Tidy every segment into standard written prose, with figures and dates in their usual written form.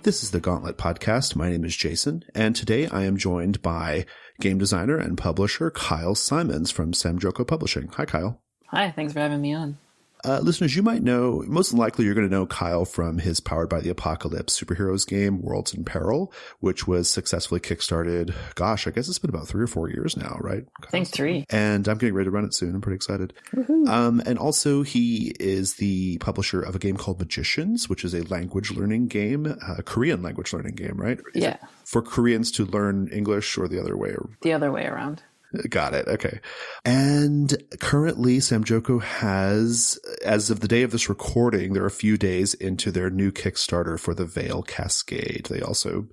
This is the Gauntlet podcast. My name is Jason, and today I am joined by game designer and publisher Kyle Simons from Samjoko Publishing. Hi, Kyle. Hi, thanks for having me on. Listeners, you might know, most likely you're going to know Kyle from his Powered by the Apocalypse superheroes game, Worlds in Peril, which was successfully kickstarted. Gosh, I guess it's been about 3 or 4 years now, right? I think 3. And I'm getting ready to run it soon. I'm pretty excited. And also he is the publisher of a game called Magicians, which is a language learning game, a Korean language learning game, right? Yeah. For Koreans to learn English or the other way? The other way around. Got it. Okay. And currently Samjoko has, as of the day of this recording, they're a few days into their new Kickstarter for the Veil Cascade. They also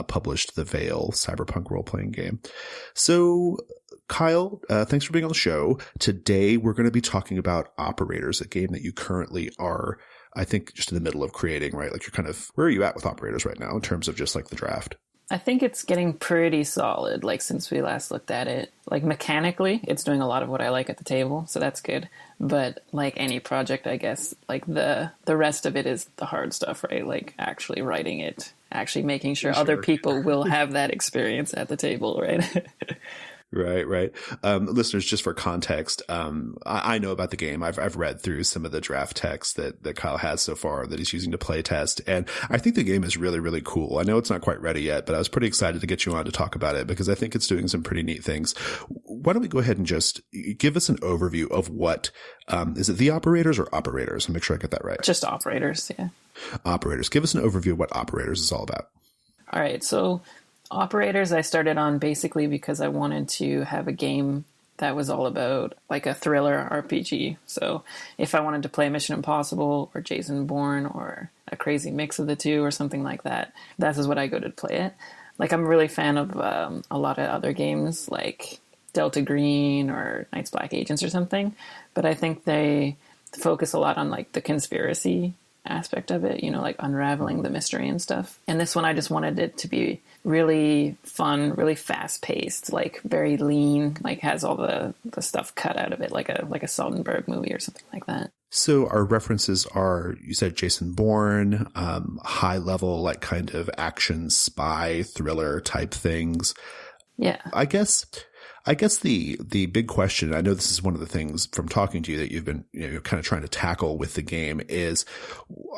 published the Veil cyberpunk role-playing game. So Kyle, thanks for being on the show. Today we're going to be talking about Operators, a game that you currently are, I think, just in the middle of creating, right? Like you're kind of, where are you at with Operators right now in terms of just like the draft? I think it's getting pretty solid, like, since we last looked at it. Like, mechanically, it's doing a lot of what I like at the table, so that's good. But, like any project, I guess, like, the rest of it is the hard stuff, right? Like, actually writing it, actually making sure other people will have that experience at the table, right? Right. Listeners, just for context, I know about the game. I've read through some of the draft text that Kyle has so far that he's using to play test. And I think the game is really, really cool. I know it's not quite ready yet, but I was pretty excited to get you on to talk about it because I think it's doing some pretty neat things. Why don't we go ahead and just give us an overview of what, is it the Operators or Operators? I'll make sure I get that right. Just Operators, yeah. Operators. Give us an overview of what Operators is all about. All right, so Operators I started on basically because I wanted to have a game that was all about like a thriller RPG. So if I wanted to play Mission Impossible or Jason Bourne or a crazy mix of the two or something like that, that is what I go to play it. Like I'm a really fan of a lot of other games like Delta Green or Night's Black Agents or something, but I think they focus a lot on like the conspiracy aspect of it, you know, like unraveling the mystery and stuff. And this one, I just wanted it to be really fun, really fast paced, like very lean, like has all the stuff cut out of it, like a Soderbergh movie or something like that. So our references are, you said Jason Bourne, high level, like kind of action spy thriller type things. Yeah. I guess the big question, I know this is one of the things from talking to you that you've been, kind of trying to tackle with the game is,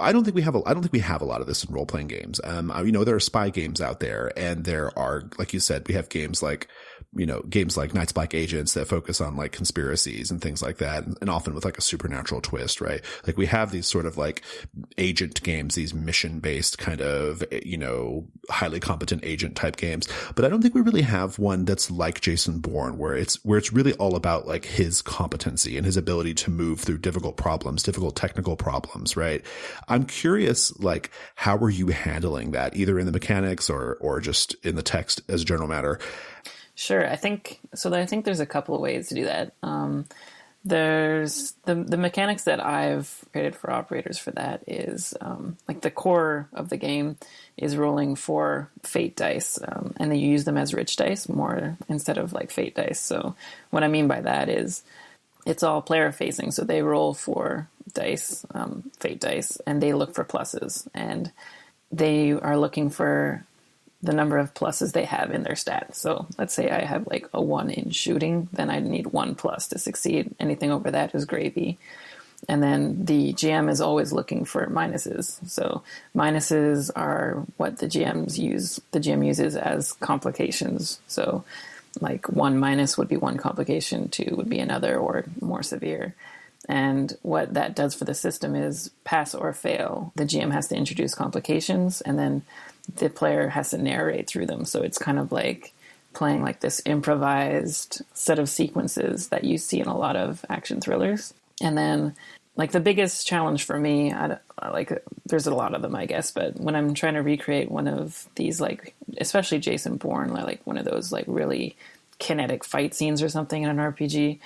I don't think we have a lot of this in role-playing games. There are spy games out there and there are, like you said, we have games like Night's Black Agents that focus on like conspiracies and things like that. And often with like a supernatural twist, right? Like we have these sort of like agent games, these mission based kind of, highly competent agent type games. But I don't think we really have one that's like Jason Bourne, where it's really all about like his competency and his ability to move through difficult technical problems, right? I'm curious, like, how are you handling that, either in the mechanics or just in the text as a general matter? Sure. I think there's a couple of ways to do that. There's the mechanics that I've created for Operators for that is like the core of the game is rolling 4 fate dice, and then you use them as rich dice more instead of like fate dice. So what I mean by that is it's all player facing. So they roll 4 dice, fate dice, and they look for pluses, and they are looking for the number of pluses they have in their stats. So let's say I have like a 1 in shooting, then I need 1 plus to succeed. Anything over that is gravy. And then the GM is always looking for minuses. So minuses are what the GM uses as complications. So like 1 minus would be 1 complication, 2 would be another or more severe. And what that does for the system is pass or fail. The GM has to introduce complications and then the player has to narrate through them. So it's kind of like playing like this improvised set of sequences that you see in a lot of action thrillers. And then like the biggest challenge for me, there's a lot of them, I guess, but when I'm trying to recreate one of these, like, especially Jason Bourne, like one of those like really kinetic fight scenes or something in an RPG,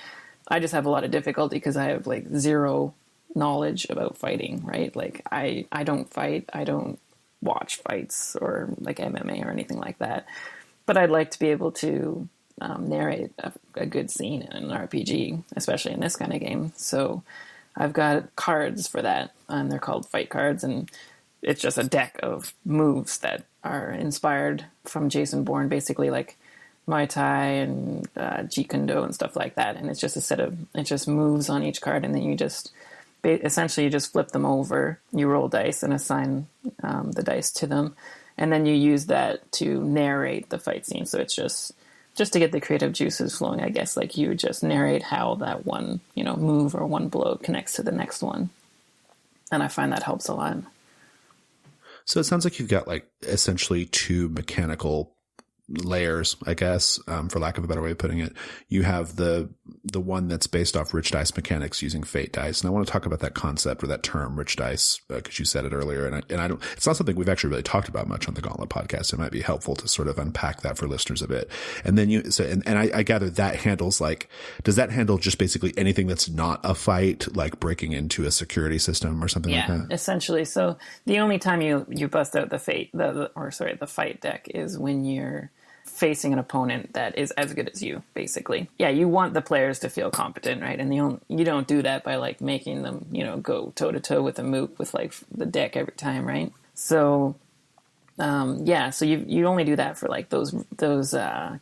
I just have a lot of difficulty because I have like zero knowledge about fighting, right? Like I don't fight. I don't watch fights or like MMA or anything like that. But I'd like to be able to narrate a good scene in an RPG, especially in this kind of game. So I've got cards for that, and they're called fight cards. And it's just a deck of moves that are inspired from Jason Bourne, basically like Muay Thai and Jeet Kune Do and stuff like that. And it's just a set of, it just moves on each card, and then you just essentially you just flip them over, you roll dice and assign the dice to them, and then you use that to narrate the fight scene. So it's just to get the creative juices flowing, I guess. Like you just narrate how that one, move or one blow connects to the next one. And I find that helps a lot. So it sounds like you've got like essentially two mechanical layers, I guess, for lack of a better way of putting it. You have the one that's based off rich dice mechanics using fate dice. And I want to talk about that concept or that term, rich dice, because you said it earlier. And I don't, it's not something we've actually really talked about much on the Gauntlet podcast. It might be helpful to sort of unpack that for listeners a bit. And then I gather that handles does that handle just basically anything that's not a fight, like breaking into a security system or something like that? Yeah, essentially. So the only time you bust out the fight deck is when you're facing an opponent that is as good as you, basically. Yeah, you want the players to feel competent, right? And you don't do that by like making them, go toe to toe with a mook with like the deck every time, right? So so you only do that for like those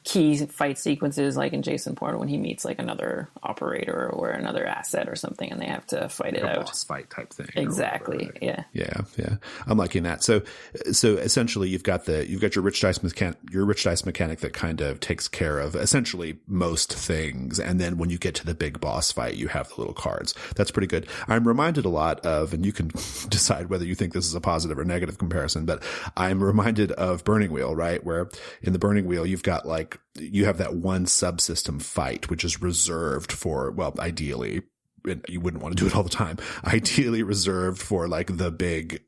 key fight sequences, like in Jason Bourne when he meets like another operator or another asset or something, and they have to fight it out. A boss fight type thing. Exactly. Whatever, right? Yeah. I'm liking that. So essentially you've got your rich dice mechanic that kind of takes care of essentially most things, and then when you get to the big boss fight, you have the little cards. That's pretty good. I'm reminded a lot of, and you can decide whether you think this is a positive or negative comparison, but I'm reminded of Burning Wheel, right? Where in the Burning Wheel, you have that one subsystem fight, which is reserved for, well, ideally, you wouldn't want to do it all the time, ideally reserved for like the big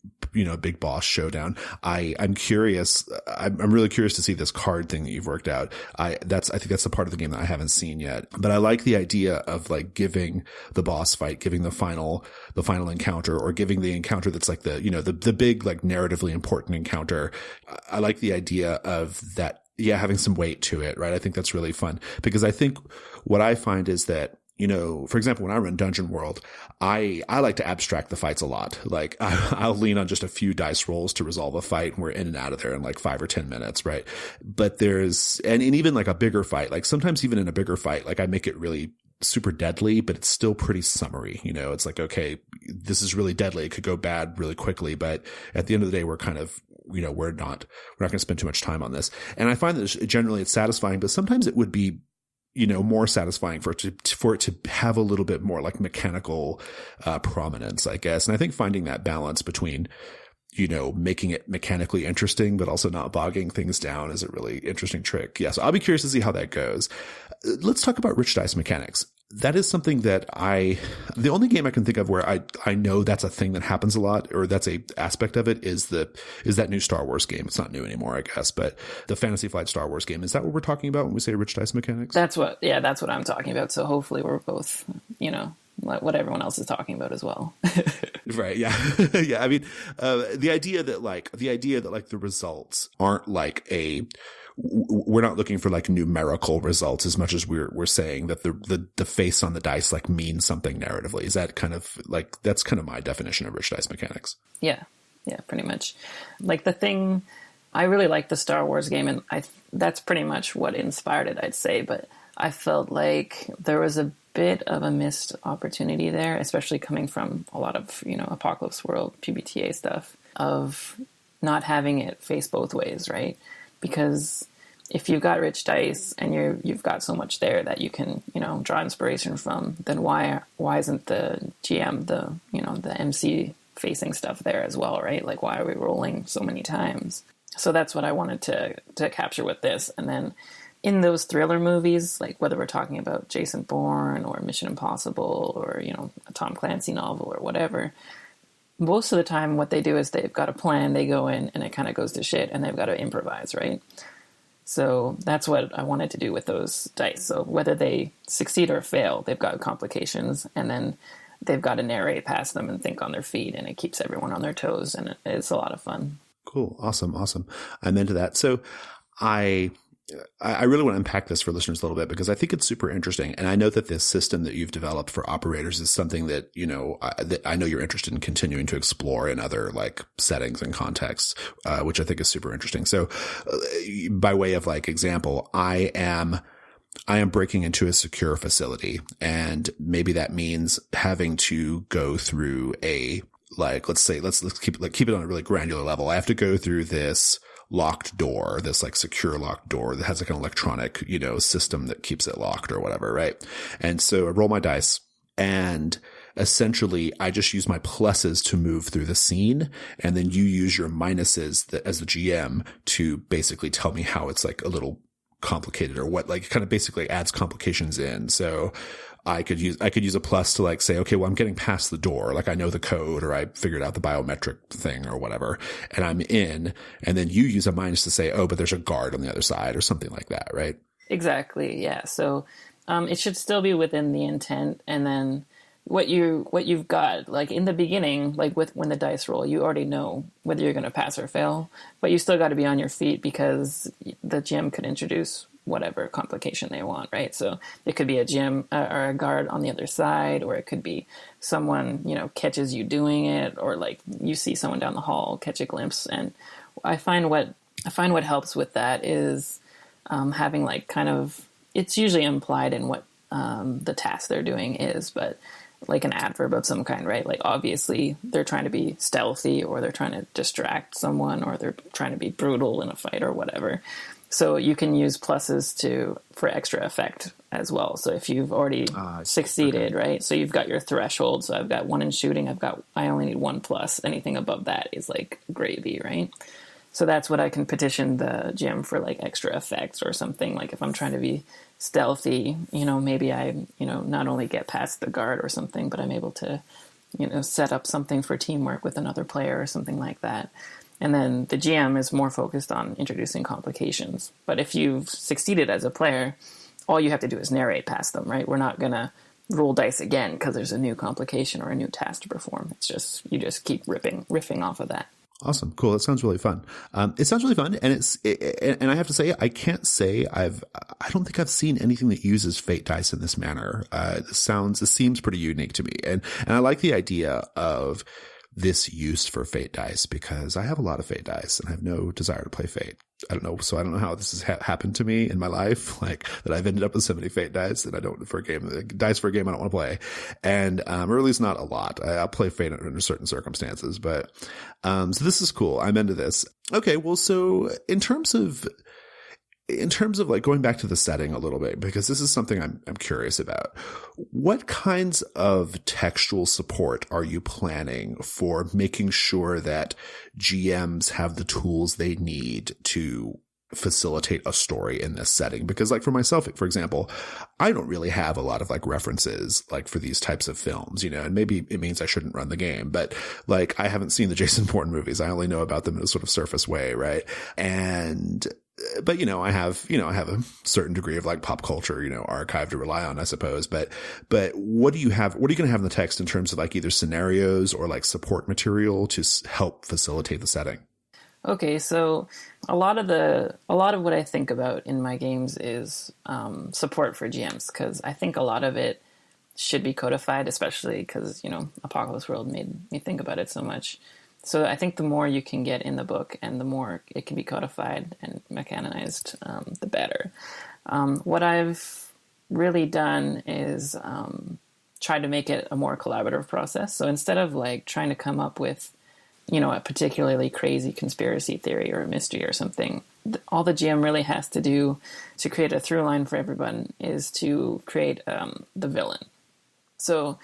boss showdown. I'm curious. I'm really curious to see this card thing that you've worked out. I think that's the part of the game that I haven't seen yet, but I like the idea of like giving the boss fight, giving the final encounter, or giving the encounter that's like the big, like narratively important encounter. I like the idea of that. Yeah. Having some weight to it. Right. I think that's really fun, because I think what I find is that, for example, when I run Dungeon World, I like to abstract the fights a lot. Like I'll lean on just a few dice rolls to resolve a fight, and we're in and out of there in like 5 or 10 minutes. Right. But and even like a bigger fight, like sometimes even in a bigger fight, like I make it really super deadly, but it's still pretty summary. It's like, okay, this is really deadly. It could go bad really quickly, but at the end of the day, we're kind of, we're not going to spend too much time on this. And I find that generally it's satisfying, but sometimes it would be, more satisfying for it to have a little bit more like mechanical prominence, I guess. And I think finding that balance between, making it mechanically interesting, but also not bogging things down is a really interesting trick. Yeah. So I'll be curious to see how that goes. Let's talk about rich dice mechanics. That is something that the only game I can think of where I know that's a thing that happens a lot, or that's a aspect of it, is that new Star Wars game. It's not new anymore, I guess, but the Fantasy Flight Star Wars game. Is that what we're talking about when we say rich dice mechanics? That's what I'm talking about. So hopefully we're both, what everyone else is talking about as well. Right. Yeah. Yeah. I mean, the idea that the results aren't like we're not looking for like numerical results as much as we're saying that the face on the dice like means something narratively. Is that kind of like, that's kind of my definition of rich dice mechanics? Yeah. Yeah, pretty much. Like I really like the Star Wars game, and that's pretty much what inspired it, I'd say. But I felt like there was a bit of a missed opportunity there, especially coming from a lot of, Apocalypse World, PBTA stuff, of not having it face both ways, right? Because if you've got rich dice and you've got so much there that you can, draw inspiration from, then why isn't the GM, the MC facing stuff there as well, right? Like, why are we rolling so many times? So that's what I wanted to capture with this. And then in those thriller movies, like whether we're talking about Jason Bourne or Mission Impossible or, a Tom Clancy novel or whatever, most of the time what they do is they've got a plan, they go in and it kind of goes to shit and they've got to improvise, right? So that's what I wanted to do with those dice. So whether they succeed or fail, they've got complications, and then they've got to narrate past them and think on their feet, and it keeps everyone on their toes, and it's a lot of fun. Cool. Awesome. I'm into that. So I really want to unpack this for listeners a little bit because I think it's super interesting. And I know that this system that you've developed for operators is something that, that I know you're interested in continuing to explore in other like settings and contexts, which I think is super interesting. So by way of like example, I am breaking into a secure facility, and maybe that means having to go through let's keep it on a really granular level. I have to go through this locked door, this like secure locked door that has like an electronic, system that keeps it locked or whatever. Right. And so I roll my dice, and essentially I just use my pluses to move through the scene. And then you use your minuses as the GM to basically tell me how it's like a little complicated or what, like, kind of basically adds complications in. So I could use a plus to like say, okay, well, I'm getting past the door. Like I know the code, or I figured out the biometric thing or whatever, and I'm in. And then you use a minus to say, oh, but there's a guard on the other side or something like that. Right. Exactly. Yeah. So, it should still be within the intent. And then what you've got, like in the beginning, like when the dice roll, you already know whether you're going to pass or fail, but you still got to be on your feet because the GM could introduce whatever complication they want, right? So it could be a GM or a guard on the other side, or it could be someone, catches you doing it, or like you see someone down the hall, catch a glimpse. And I find what helps with that is having like kind of, it's usually implied in what the task they're doing is, but like an adverb of some kind, right? Like obviously they're trying to be stealthy, or they're trying to distract someone, or they're trying to be brutal in a fight or whatever. So you can use pluses for extra effect as well. So if you've already succeeded, okay, right? So you've got your threshold. So I've got 1 in shooting. I only need 1 plus. Anything above that is like gravy, right? So that's what I can petition the GM for, like extra effects or something. Like if I'm trying to be stealthy, maybe I, not only get past the guard or something, but I'm able to, set up something for teamwork with another player or something like that. And then the GM is more focused on introducing complications. But if you've succeeded as a player, all you have to do is narrate past them, right? We're not going to roll dice again because there's a new complication or a new task to perform. It's just, you just keep riffing off of that. Awesome. Cool. That sounds really fun. It sounds really fun. And and I have to say, I can't say I don't think I've seen anything that uses fate dice in this manner. This seems pretty unique to me. And I like the idea of this use for fate dice, because I have a lot of fate dice and I have no desire to play fate. I don't know. So I don't know how this has happened to me in my life, like that I've ended up with so many fate dice that I don't dice for a game I don't want to play. And, or at least not a lot. I'll play fate under certain circumstances, but, so this is cool. I'm into this. Okay. Well, so in terms of like going back to the setting a little bit, because this is something I'm curious about. What kinds of textual support are you planning for making sure that GMs have the tools they need to facilitate a story in this setting? Because like for myself, for example, I don't really have a lot of like references like for these types of films, and maybe it means I shouldn't run the game, but like I haven't seen the Jason Bourne movies. I only know about them in a sort of surface way. Right. But, I have a certain degree of like pop culture, archive to rely on, I suppose. But what are you going to have in the text in terms of like either scenarios or like support material to help facilitate the setting? Okay. So a lot of what I think about in my games is, support for GMs. 'Cause I think a lot of it should be codified, especially because, Apocalypse World made me think about it so much. So I think the more you can get in the book and the more it can be codified and mechanized, the better. What I've really done is try to make it a more collaborative process. So instead of like trying to come up with, a particularly crazy conspiracy theory or a mystery or something, all the GM really has to do to create a through line for everyone is to create the villain. So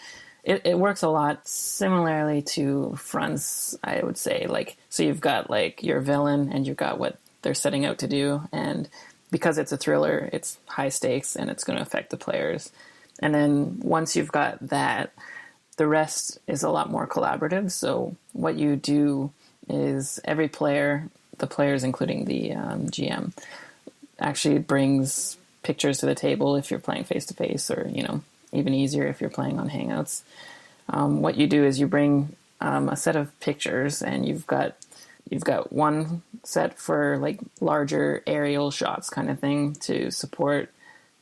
it works a lot similarly to fronts, I would say. Like, so you've got like your villain and you've got what they're setting out to do. And because it's a thriller, it's high stakes and it's going to affect the players. And then once you've got that, the rest is a lot more collaborative. So what you do is every player, the players including the GM, actually brings pictures to the table if you're playing face-to-face, or, even easier if you're playing on Hangouts. What you do is you bring a set of pictures, and you've got You've got one set for like larger aerial shots kind of thing to support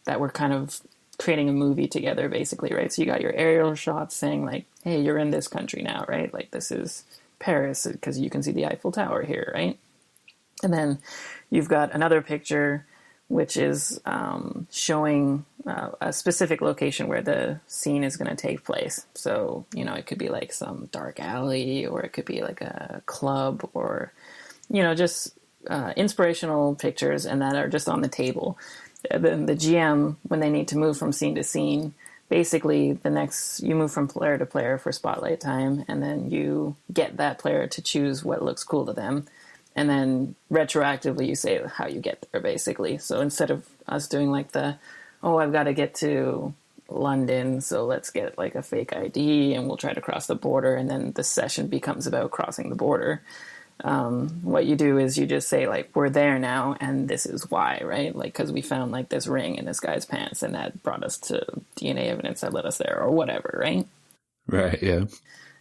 that we're kind of creating a movie together, basically, right? So you got your aerial shots saying like, hey, you're in this country now, right? Like this is Paris because you can see the Eiffel Tower here, right? And then you've got another picture which is showing a specific location where the scene is going to take place. So, you know, it could be like some dark alley, or it could be like a club, or, you know, just inspirational pictures, and that are just on the table. Then the GM, when they need to move from scene to scene, basically you move from player to player for spotlight time, and then you get that player to choose what looks cool to them. And then retroactively, you say how you get there, basically. So instead of us doing like I've got to get to London, so let's get like a fake ID and we'll try to cross the border, and then the session becomes about crossing the border. What you do is you just say like, we're there now, and this is why, right? Like, because we found like this ring in this guy's pants, and that brought us to DNA evidence that led us there, or whatever, right? Right, yeah.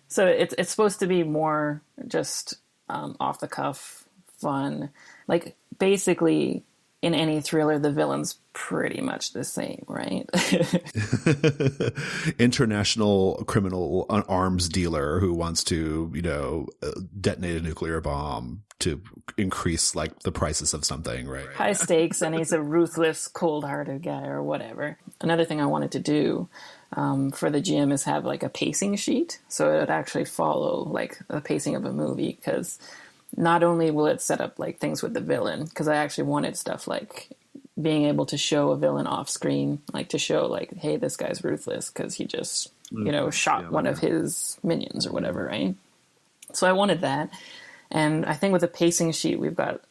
So it's supposed to be more just off the cuff, fun. Like, basically, in any thriller, the villain's pretty much the same, right? International criminal arms dealer who wants to, you know, detonate a nuclear bomb to increase like the prices of something, right? High stakes, and he's a ruthless, cold-hearted guy or whatever. Another thing I wanted to do for the GM is have like a pacing sheet, so it would actually follow like the pacing of a movie, because not only will it set up like things with the villain, because I actually wanted stuff like being able to show a villain off screen, like to show like, hey, this guy's ruthless because he just, you know, shot one of his minions or whatever, right? So I wanted that. And I think with the pacing sheet, we've got,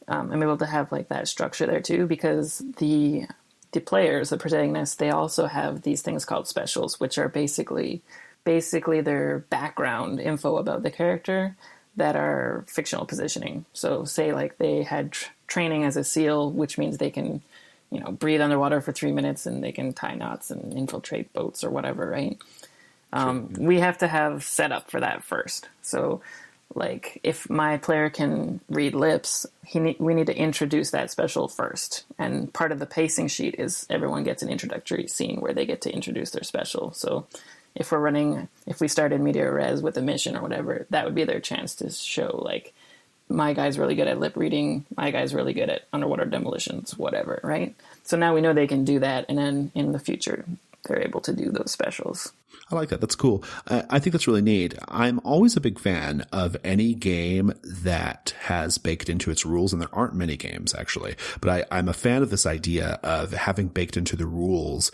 I'm able to have like that structure there too, because the players, the protagonists, they also have these things called specials, which are basically their background info about the character that are fictional positioning. So say like they had training as a SEAL, which means they can, you know, breathe underwater for 3 minutes and they can tie knots and infiltrate boats or whatever, right? Sure. We have to have setup for that first. So like if my player can read lips, we need to introduce that special first. And part of the pacing sheet is everyone gets an introductory scene where they get to introduce their special. So if we started media res with a mission or whatever, that would be their chance to show like, my guy's really good at lip reading, my guy's really good at underwater demolitions, whatever, right? So now we know they can do that, and then in the future, they're able to do those specials. I like that. That's cool. I think that's really neat. I'm always a big fan of any game that has baked into its rules, and there aren't many games, actually. But I'm a fan of this idea of having baked into the rules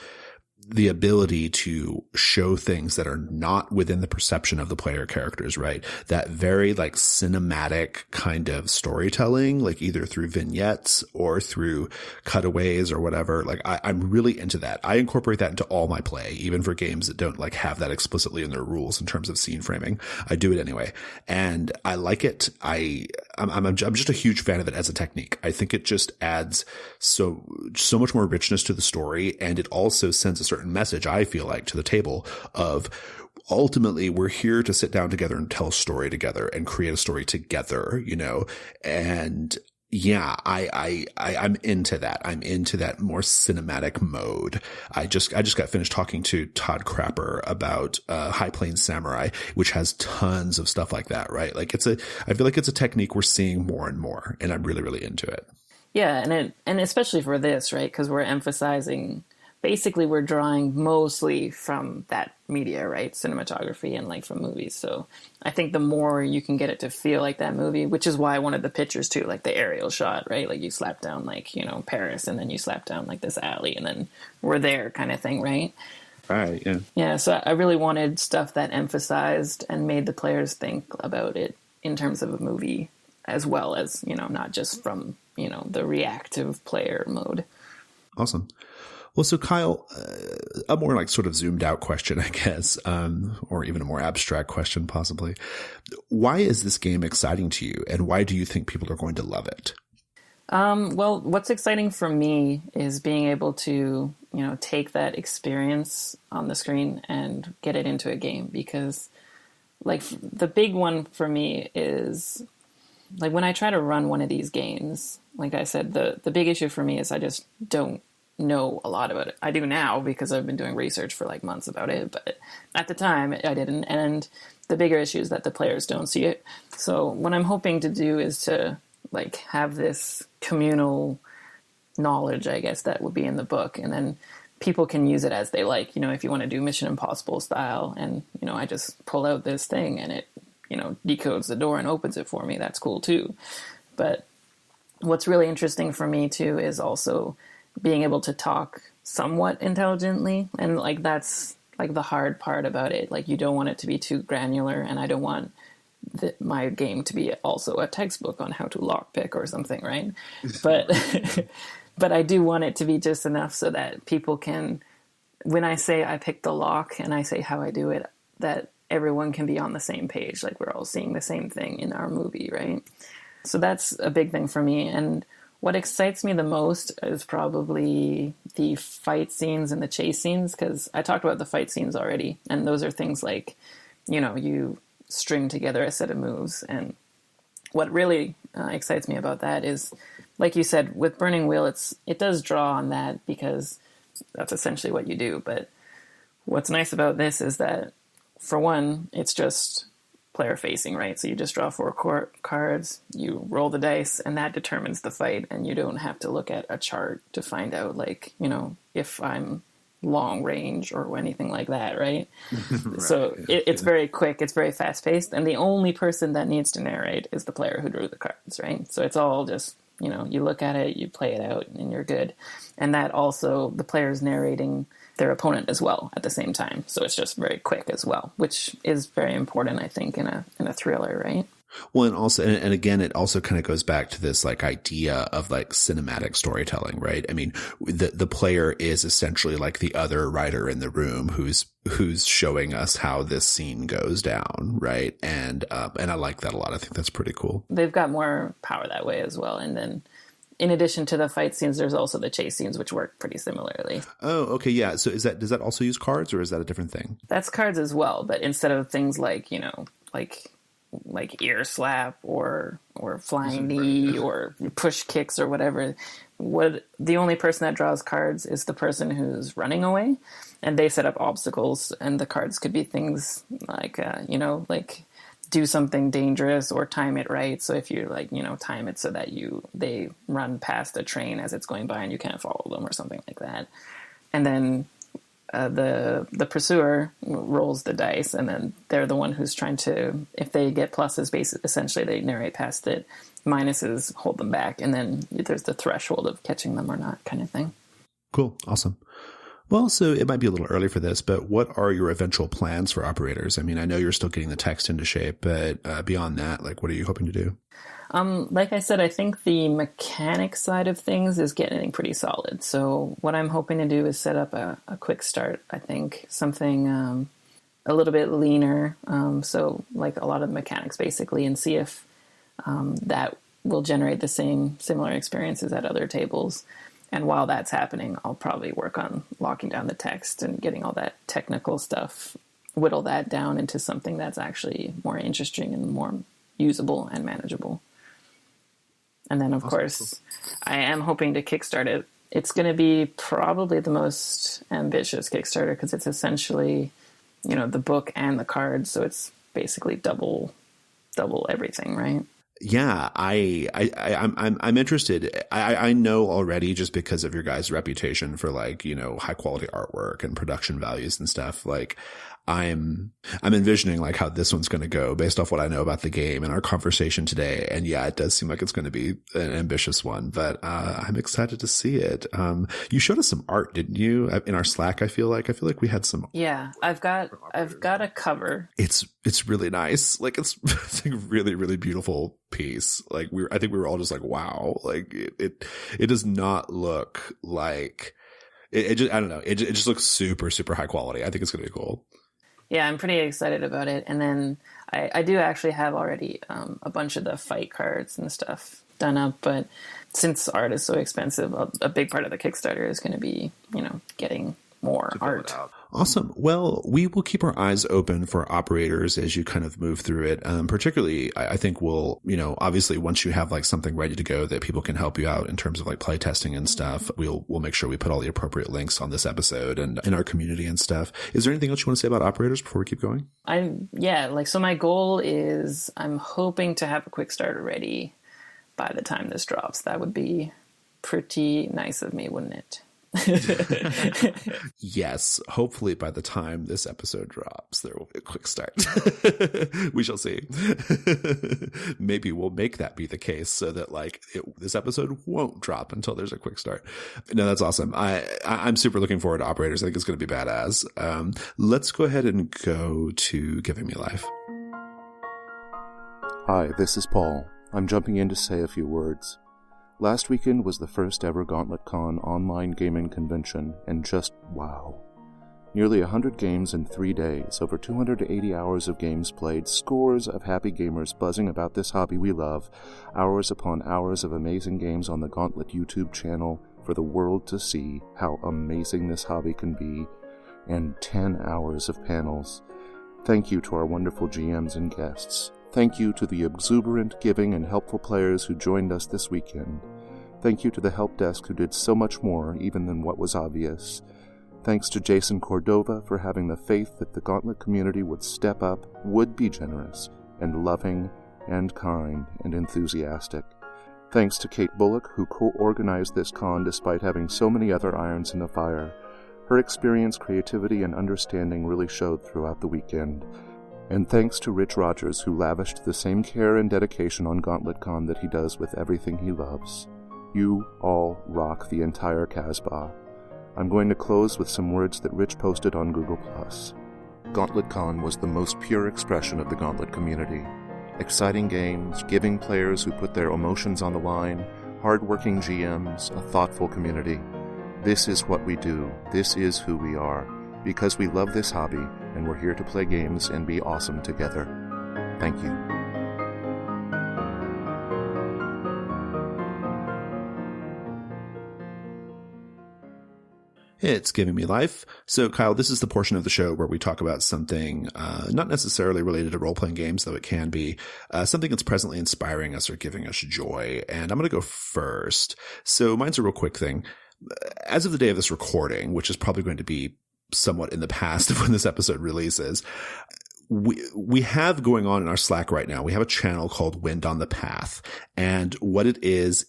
the ability to show things that are not within the perception of the player characters, right? That very like cinematic kind of storytelling, like either through vignettes or through cutaways or whatever. Like I'm really into that. I incorporate that into all my play, even for games that don't like have that explicitly in their rules in terms of scene framing. I do it anyway. And I like it. I'm just a huge fan of it as a technique. I think it just adds so much more richness to the story, and it also sends a certain message, I feel like, to the table of ultimately we're here to sit down together and tell a story together and create a story together, you know. And yeah, I'm into that. I'm into that more cinematic mode. I just got finished talking to Todd Crapper about High Plains Samurai, which has tons of stuff like that, right? Like I feel like it's a technique we're seeing more and more, and I'm really, really into it. Yeah, and especially for this, right? Because we're emphasizing, basically we're drawing mostly from that media, right? Cinematography and like from movies. So I think the more you can get it to feel like that movie, which is why I wanted the pictures too, like the aerial shot, right? Like you slap down like, you know, Paris, and then you slap down like this alley, and then we're there kind of thing, right? Right, yeah. Yeah, so I really wanted stuff that emphasized and made the players think about it in terms of a movie, as well as, you know, not just from, you know, the reactive player mode. Awesome. Well, so Kyle, a more like sort of zoomed out question, I guess, or even a more abstract question, possibly. Why is this game exciting to you, and why do you think people are going to love it? Well, what's exciting for me is being able to, you know, take that experience on the screen and get it into a game, because like the big one for me is like when I try to run one of these games, like I said, the big issue for me is I just don't know a lot about it. I do now because I've been doing research for like months about it, but at the time I didn't. And the bigger issue is that the players don't see it. So what I'm hoping to do is to like have this communal knowledge, I guess, that would be in the book, and then people can use it as they like. You know, if you want to do Mission Impossible style, and you know, I just pull out this thing and it, you know, decodes the door and opens it for me, that's cool too. But what's really interesting for me too is also being able to talk somewhat intelligently, and like that's like the hard part about it. Like you don't want it to be too granular, and I don't want my game to be also a textbook on how to lockpick or something, right? But but I do want it to be just enough so that people can, when I say I picked the lock and I say how I do it, that everyone can be on the same page, like we're all seeing the same thing in our movie, right? So that's a big thing for me. And what excites me the most is probably the fight scenes and the chase scenes, because I talked about the fight scenes already, and those are things like, you know, you string together a set of moves. And what really excites me about that is, like you said, with Burning Wheel, it does draw on that because that's essentially what you do. But what's nice about this is that, for one, it's just player facing, right? So you just draw 4 cards, you roll the dice, and that determines the fight. And you don't have to look at a chart to find out, like, you know, if I'm long range or anything like that, right? Right. So it's very quick, it's very fast paced, and the only person that needs to narrate is the player who drew the cards, right? So it's all just, you know, you look at it, you play it out, and you're good. And that also, the player's narrating their opponent as well at the same time. So it's just very quick as well, which is very important, I think, in a thriller, right? Well, and also, and again, it also kind of goes back to this like idea of like cinematic storytelling, right? I mean, the player is essentially like the other writer in the room who's showing us how this scene goes down, right? And I like that a lot. I think that's pretty cool. They've got more power that way as well. And then, in addition to the fight scenes, there's also the chase scenes, which work pretty similarly. Oh, okay, yeah. So does that also use cards, or is that a different thing? That's cards as well, but instead of things like, you know, like ear slap or flying knee or push kicks or whatever, the only person that draws cards is the person who's running away, and they set up obstacles, and the cards could be things like, you know, like do something dangerous or time it right. So if you like, you know, time it so that they run past a train as it's going by and you can't follow them or something like that. And then the pursuer rolls the dice, and then they're the one who's trying to, if they get pluses, basically, essentially they narrate past it. Minuses hold them back, and then there's the threshold of catching them or not kind of thing. Cool. Awesome. Well, so it might be a little early for this, but what are your eventual plans for operators? I mean, I know you're still getting the text into shape, but beyond that, like, what are you hoping to do? Like I said, I think the mechanics side of things is getting pretty solid. So what I'm hoping to do is set up a quick start. I think something a little bit leaner. So like a lot of the mechanics basically, and see if that will generate the similar experiences at other tables. And while that's happening, I'll probably work on locking down the text and getting all that technical stuff, whittle that down into something that's actually more interesting and more usable and manageable. And then, of course, I am hoping to kickstart it. It's going to be probably the most ambitious Kickstarter because it's essentially, you know, the book and the cards. So it's basically double everything, right? Yeah, I'm interested. I know already, just because of your guys' reputation for, like, you know, high quality artwork and production values and stuff. Like, I'm envisioning like how this one's going to go based off what I know about the game and our conversation today. And yeah, it does seem like it's going to be an ambitious one, but I'm excited to see it. You showed us some art, didn't you? In our Slack, I feel like we had some. Yeah, I've got a cover. It's really nice. Like it's like a really, really beautiful piece. Like I think we were all just like, wow. Like it does not look like it just, I don't know. It just looks super, super high quality. I think it's going to be cool. Yeah, I'm pretty excited about it. And then I do actually have already a bunch of the fight cards and stuff done up. But since art is so expensive, a big part of the Kickstarter is going to be, you know, getting more art. Awesome. Well, we will keep our eyes open for operators as you kind of move through it. Particularly, I think we'll, obviously once you have like something ready to go that people can help you out in terms of like play testing and stuff, we'll make sure we put all the appropriate links on this episode and in our community and stuff. Is there anything else you want to say about operators before we keep going? So my goal is I'm hoping to have a Quickstarter ready by the time this drops. That would be pretty nice of me, wouldn't it? Yes, hopefully by the time this episode drops, there will be a quick start. We shall see. Maybe we'll make that be the case so that this episode won't drop until there's a quick start. No, that's awesome. I'm super looking forward to operators. I think it's going to be badass. Let's go ahead and go to Giving Me Life. Hi, this is Paul. I'm jumping in to say a few words. Last weekend was the first ever Gauntlet Con online gaming convention, and just wow. Nearly 100 games in 3 days, over 280 hours of games played, scores of happy gamers buzzing about this hobby we love, hours upon hours of amazing games on the Gauntlet YouTube channel for the world to see how amazing this hobby can be, and 10 hours of panels. Thank you to our wonderful GMs and guests. Thank you to the exuberant, giving, and helpful players who joined us this weekend. Thank you to the help desk who did so much more even than what was obvious. Thanks to Jason Cordova for having the faith that the Gauntlet community would step up, would be generous, and loving, and kind, and enthusiastic. Thanks to Kate Bullock, who co-organized this con despite having so many other irons in the fire. Her experience, creativity, and understanding really showed throughout the weekend. And thanks to Rich Rogers, who lavished the same care and dedication on GauntletCon that he does with everything he loves. You all rock the entire Casbah. I'm going to close with some words that Rich posted on Google+. GauntletCon was the most pure expression of the Gauntlet community. Exciting games, giving players who put their emotions on the line, hard-working GMs, a thoughtful community. This is what we do. This is who we are. Because we love this hobby, and we're here to play games and be awesome together. Thank you. It's Giving Me Life. So, Kyle, this is the portion of the show where we talk about something not necessarily related to role-playing games, though it can be, something that's presently inspiring us or giving us joy. And I'm going to go first. So mine's a real quick thing. As of the day of this recording, which is probably going to be somewhat in the past of when this episode releases, we have going on in our Slack right now, we have a channel called Wind on the Path. And what it is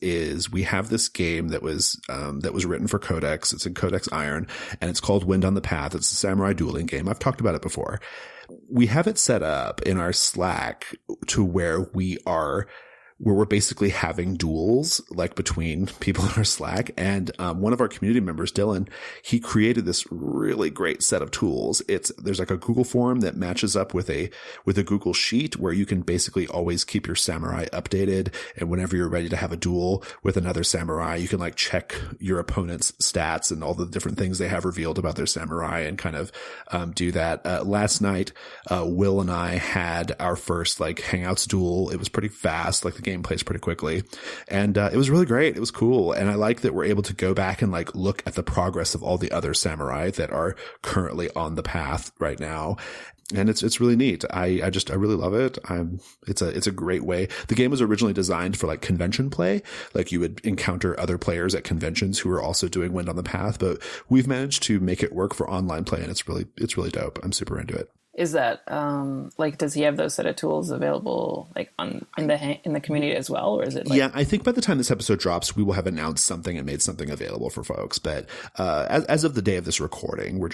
we have this game that was written for Codex. It's in Codex Iron, and it's called Wind on the Path. It's a samurai dueling game. I've talked about it before. We have it set up in our Slack to where we're basically having duels like between people in our Slack. And one of our community members, Dylan, he created this really great set of tools. There's like a Google form that matches up with a Google sheet where you can basically always keep your samurai updated. And whenever you're ready to have a duel with another samurai, you can like check your opponent's stats and all the different things they have revealed about their samurai and kind of do that. Last night, Will and I had our first like Hangouts duel. It was pretty fast. Like the game plays pretty quickly, and it was really great. It was cool, and I like that we're able to go back and like look at the progress of all the other samurai that are currently on the path right now. And it's really neat. I really love it. It's a great way. The game was originally designed for like convention play. Like you would encounter other players at conventions who are also doing Wind on the Path, but we've managed to make it work for online play, and it's really dope. I'm super into it. Is that does he have those set of tools available like in the community as well, or is it like... Yeah, I think by the time this episode drops, we will have announced something and made something available for folks. But as of the day of this recording, we're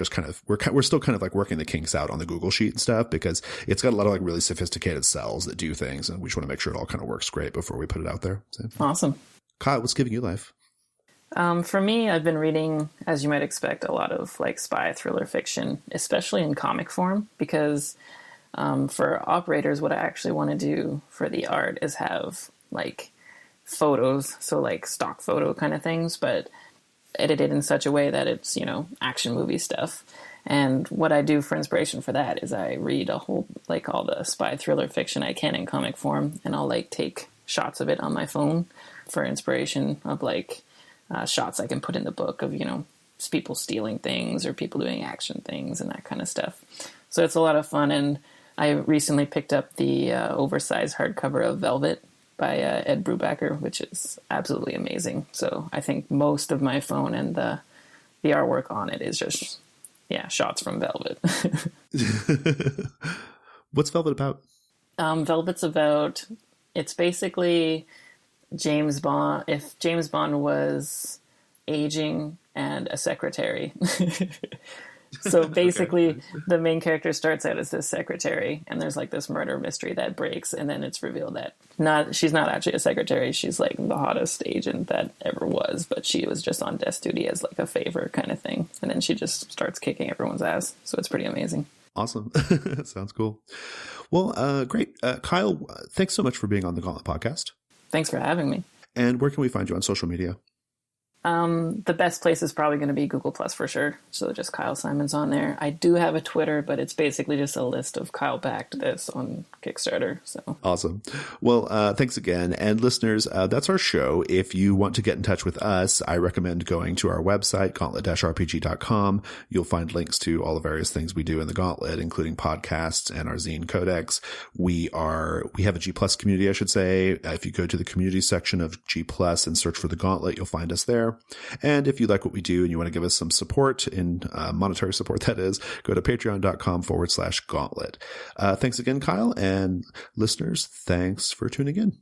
still kind of like working the kinks out on the Google sheet and stuff, because it's got a lot of like really sophisticated cells that do things, and we just want to make sure it all kind of works great before we put it out there. So. Awesome. Kyle, what's giving you life? For me, I've been reading, as you might expect, a lot of like spy thriller fiction, especially in comic form, because for operators, what I actually want to do for the art is have like photos, so like stock photo kind of things, but edited in such a way that it's, action movie stuff. And what I do for inspiration for that is I read a whole, like all the spy thriller fiction I can in comic form, and I'll like take shots of it on my phone for inspiration of like shots I can put in the book of, people stealing things or people doing action things and that kind of stuff. So it's a lot of fun. And I recently picked up the oversized hardcover of Velvet by Ed Brubaker, which is absolutely amazing. So I think most of my phone and the artwork on it is just, shots from Velvet. What's Velvet about? Velvet's about, it's basically James Bond, if James Bond was aging and a secretary. So basically the main character starts out as this secretary, and there's like this murder mystery that breaks, and then it's revealed that she's not actually a secretary. She's like the hottest agent that ever was, but she was just on desk duty as like a favor kind of thing. And then she just starts kicking everyone's ass. So it's pretty amazing. Awesome. Sounds cool. Well, great. Kyle, thanks so much for being on the Gauntlet podcast. Thanks for having me. And where can we find you on social media? The best place is probably going to be Google Plus for sure. So just Kyle Simon's on there. I do have a Twitter, but it's basically just a list of Kyle backed this on Kickstarter. So awesome. Well, thanks again. And listeners, that's our show. If you want to get in touch with us, I recommend going to our website, gauntlet-rpg.com. You'll find links to all the various things we do in the Gauntlet, including podcasts and our zine codex. We have a G Plus community, I should say. If you go to the community section of G Plus and search for the Gauntlet, you'll find us there. And if you like what we do and you want to give us some support, in monetary support, that is, go to patreon.com/gauntlet. Thanks again, Kyle, and listeners, thanks for tuning in.